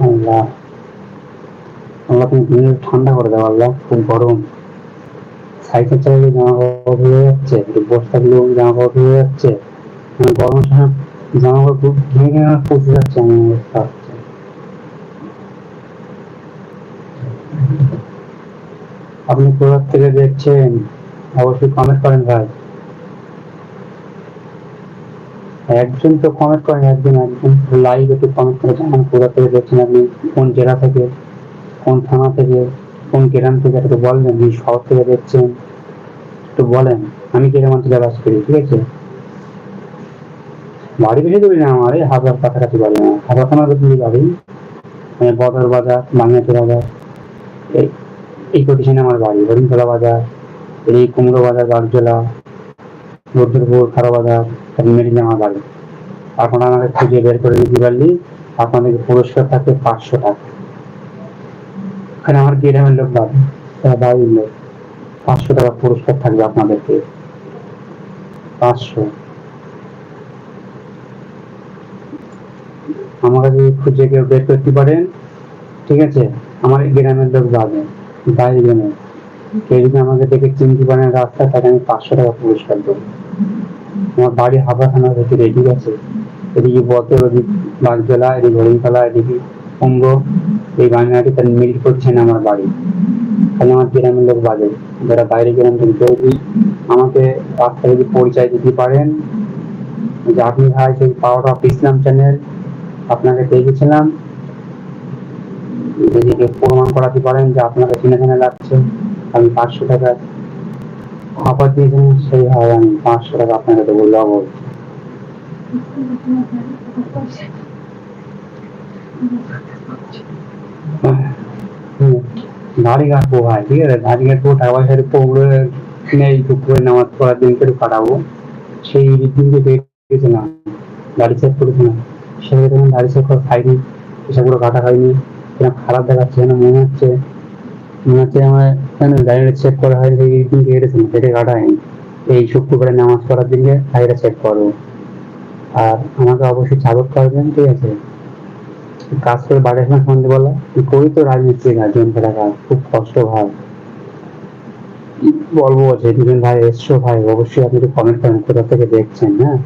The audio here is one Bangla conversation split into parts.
আল্লাহ, আল্লাহ তুমি দিনটা ঠান্ডা করে দাও আল্লাহ, খুব গরম। সাইকেল চালালে জামা কাপড় ধুয়ে যাচ্ছে, একটু বসে থাকলেও জামা কাপড় ধুয়ে যাচ্ছে, মানে গরমের সময় জামা কাপড় খুব ঘেমে ঘেমে আমার পচে যাচ্ছে, এমন অবস্থা হচ্ছে। আপনি কোথা থেকে দেখছেন অবশ্যই কমেন্ট করেন ভাই। একজন তো কমেন্ট করেন, একজন একজন লাইভ একটু কমেন্ট করে জানান কোথা থেকে দেখছেন আপনি, কোন জেলা থেকে, কোন থানা থেকে, কোন গ্রাম থেকে একটু বলবেন, এই শহর থেকে দেখছেন একটু বলেন। আমি কিরকম থেকে বাস করি, ঠিক আছে? বাড়ি বেশি দূরে না আমার, এই হাজার কাছাকাছি বাড়ি আমার, হাজার থানার দূরে বাড়ি, মানে বদর বাজার, বাংলাটি বাজার, এই এই পজিশনে আমার বাড়ি। হরিণখোলা বাজার, এই কুমড়ো বাজার, বাগজোলা, রুদ্রপুর, খারো বাজার, মেরিনে আমার বাড়ি। এখন আমাকে খুঁজে বের করে দিতে পারলি আপনাদের পুরস্কার থাকে 500 টাকা। এখানে আমার গ্রামের লোক বাড়ি, বাড়ির লোক, 500 টাকা পুরস্কার থাকবে আপনাদেরকে। 500 আমাকে যদি খুঁজে কেউ বের করতে পারেন, ঠিক আছে? আমার এই গ্রামের লোক যাবে, বাইরে গ্রামে কেউ যদি আমাকে দেখে চিনতে পারেন রাস্তায়, তাকে আমি 500 টাকা পুরস্কার দেবো। আমার বাড়ি হাবড়া থানার ভেতরে, ঠিক আছে? এদিকে বদর, ওদিক বাগজোলা, এদিকে হরিণতলা, এদিকে কুমড়ো, এই বাংলাটি তার মিল করছে না আমার বাড়ি। খালি আমার গ্রামের লোক বাজে, যারা বাইরে গ্রাম থেকে যদি আমাকে রাস্তা যদি পরিচয় দিতে পারেন যে আপনি ভাই সেই পাওয়ার অফ ইসলাম চ্যানেল, আপনাকে দেখেছিলাম, যদি কেউ প্রমাণ করাতে পারেন যে আপনাকে চিনে চিনে লাগছে, আমি 500 টাকা অফার দিয়েছেন, সেই হয় আমি 500 টাকা আপনাকে দেবো লবণ। দাড়ি কাটবো ভাই, ঠিক আছে? দাড়ি কাটবো, টাকা পয়সা পড়বে নেই, দুপুরে নামাজ পড়ার দিনকে কাটাবো, সেই দিনকে দেখেছিলাম দাড়ি সেট করেছিলাম, সেই রকম দাড়ি সেট করা খাইনি, সেগুলো কাটা হয়নি, খারাপ দেখাচ্ছে, যেন মনে হচ্ছে আমার দাড়িটা সেট করা হয়নি, এই দিনকে কেটেছিলাম, কেটে কাটা হয়নি। এই শুক্রবারে নামাজ পড়ার দিনকে দাড়িটা সেট করবো। আর আমাকে অবশ্যই সাপোর্ট করবেন, ঠিক আছে? কাজ করে বাড়ি আসার সন্ধ্যেবেলা করি তো রাজমিস্ত্রি কাজ, জমি কাজ, খুব কষ্ট ভাই, বলবো যে দুজন ভাই এসছো ভাই, অবশ্যই আপনি একটু কমেন্ট করেন কোথা থেকে দেখছেন। হ্যাঁ,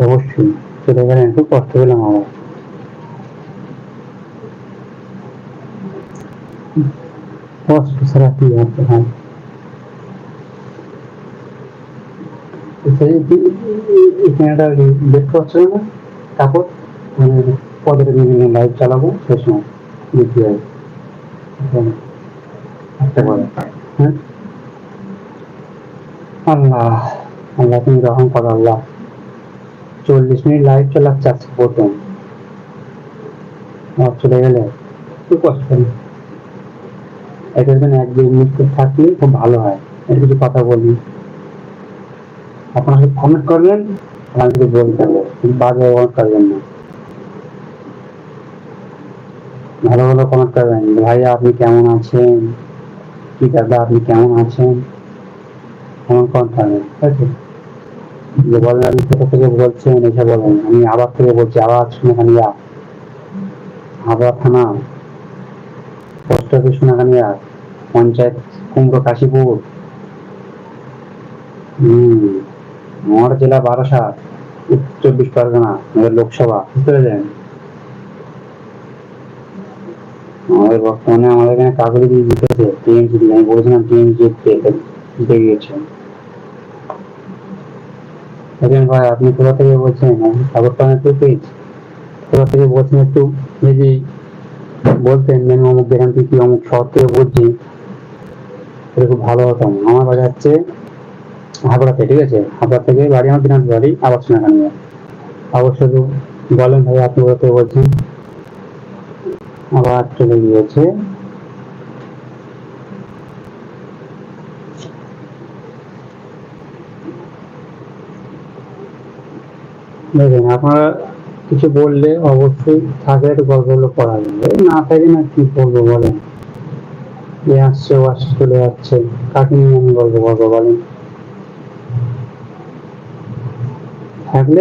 অবশ্যই চলে গেলেন, খুব কষ্ট পেলাম আমার। কষ্ট ছাড়া কি আছে ভাই? এখানে দেখতে পাচ্ছ না কাপড়, মানে পদের বিভিন্ন লাইট চালাবো, সে সময় দেখতে হবে একটা করে। হ্যাঁ, আল্লাহ, আল্লাহ তুমি রহম করো আল্লাহ। 40 মিনিট লাইভ চালাচ্ছে আজকে প্রথম, চলে গেলে খুব কষ্ট নেই। এটার জন্য 1-2 মিনিট থাকলে খুব ভালো হয়, এর কিছু কথা বলি, আপনারা কমেন্ট করবেন, আমি কিছু বলতে হবে, বাজে কমেন্ট করবেন না, ভালো ভালো কমেন্ট করবেন। ভাইয়া আপনি কেমন আছেন, কি দাদা আপনি কেমন আছেন, এমন কমেন্ট করবেন, ঠিক আছে? যে বলেন আপনি কোথা থেকে বলছেন, এসে বলেন। আমি আবার থেকে বলছি, আবার সোনাকানিয়া, হাবড়া থানা, পোস্ট অফিস সোনাকানিয়া, পঞ্চায়েত কুমড়ো কাশীপুর, আমার জেলা বারাসাত, উত্তর 24 পরগনা, আমাদের লোকসভা, বুঝতে পেরেছেন? আমাদের বর্তমানে আমাদের এখানে কাগজে দিয়ে জিতেছে টিএমসি, আমি বলেছিলাম টিএমসি জিতে গিয়েছে। দেখেন ভাই, আপনি কোথা থেকে বলছেন, আমি খবরটা একটু পেয়েছি, কোথা থেকে বলছেন একটু যদি বলতেন, আমি অমুক গ্রাম থেকে অমুক শহর থেকে বলছি, তাহলে খুব ভালো হতাম। আমার বাড়ি হচ্ছে হাবড়াতে, ঠিক আছে? হাবড়া থেকে বাড়ি, আমার দিনাজ বাড়ি আবার সোনাকানিয়া। অবশ্যই বলেন ভাই আপনি কোথা থেকে বলছেন। আবার চলে গিয়েছে। দেখেন, আপনারা কিছু বললে অবশ্যই থাকে, একটু গল্পগুলো করা যাবে, না থাকে না কি করবো বলেন? এ আসছে ও আসছে চলে যাচ্ছে, কাকে নিয়ে আমি গল্প করবো বলেন? থাকলে